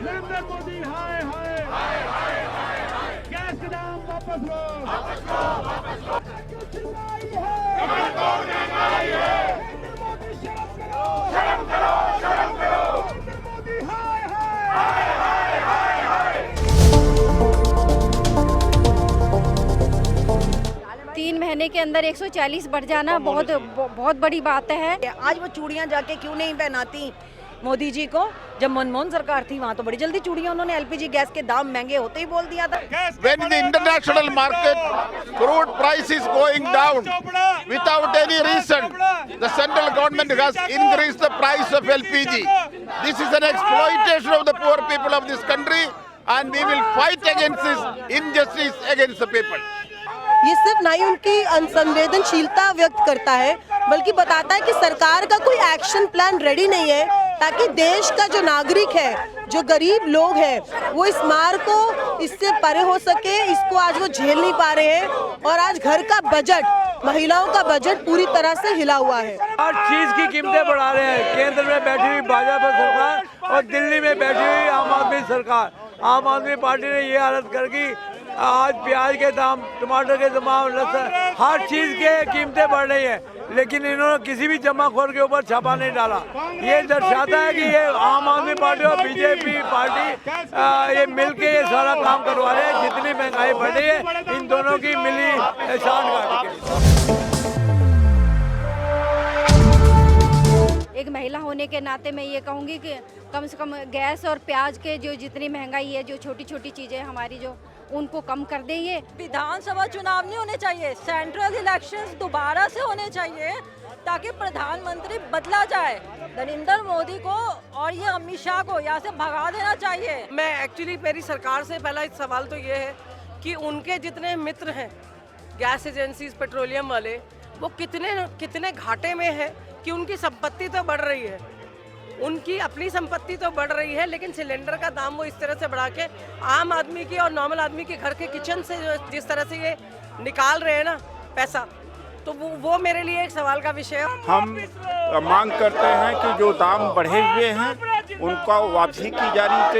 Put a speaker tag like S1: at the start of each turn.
S1: नरेंद्र मोदी हाय हाय, gas के दाम वापस लो, नरेंद्र मोदी शर्म करो, शर्म करो, नरेंद्र मोदी हाय हाय।
S2: 3 महीने के अंदर 140 बढ़ जाना बहुत बड़ी बात है।
S3: आज वो चूड़ियां जाके क्यों नहीं पहनाती मोदी जी को? जब मनमोहन सरकार थी वहाँ तो बड़ी जल्दी चूड़ियां उन्होंने एलपीजी गैस के दाम महंगे होते ही बोल दिया था।
S4: When the international market crude price is going down without any reason, the central government has increased the price of LPG. This is an exploitation of the poor people of this country, and we will fight against this injustice against the people.
S3: ये सिर्फ ना ही उनकी संवेदनशीलता व्यक्त करता है, बल्कि बताता है कि सरकार का कोई एक्शन प्लान रेडी नहीं है ताकि देश का जो नागरिक है, जो गरीब लोग हैं, वो इस मार को इससे परे हो सके। इसको आज वो झेल नहीं पा रहे हैं और आज घर का बजट, महिलाओं का बजट पूरी तरह से हिला हुआ है।
S5: हर चीज की कीमतें बढ़ा रहे हैं। केंद्र में बैठी हुई भाजपा सरकार और दिल्ली में बैठी हुई आम आदमी सरकार। आम आदमी पार्टी ने ये हालत कर दी, आज प्याज के दाम, टमाटर के दाम, लहसुन, हर चीज के कीमतें बढ़ रही है, लेकिन इन्होंने किसी भी जमाखोर के ऊपर छापा नहीं डाला। ये दर्शाता है कि ये आम आदमी पार्टी और बीजेपी पार्टी ये मिलके ये सारा काम करवा रहे हैं। जितनी महंगाई बढ़ रही है, इन दोनों की मिली सांठगांठ के।
S2: एक महिला होने के नाते मैं ये कहूँगी कि कम से कम गैस और प्याज के जो जितनी महंगाई है, जो छोटी छोटी चीज़ें हमारी जो उनको कम कर दें। ये
S6: विधानसभा चुनाव नहीं होने चाहिए, सेंट्रल इलेक्शंस दोबारा से होने चाहिए ताकि प्रधानमंत्री बदला जाए। नरेंद्र मोदी को और ये अमित शाह को यहाँ से भगा देना चाहिए।
S7: मैं एक्चुअली मेरी सरकार से पहला सवाल तो ये है कि उनके जितने मित्र हैं गैस एजेंसीज, पेट्रोलियम वाले, वो कितने घाटे में है कि उनकी संपत्ति तो बढ़ रही है, उनकी अपनी संपत्ति तो बढ़ रही है, लेकिन सिलेंडर का दाम वो इस तरह से बढ़ा के आम आदमी की और नॉर्मल आदमी के घर के किचन से जिस तरह से ये निकाल रहे हैं ना पैसा, तो वो मेरे लिए एक सवाल का विषय है।
S8: हम मांग करते हैं कि जो दाम बढ़े हुए हैं उनका वापसी की जानी चाहिए।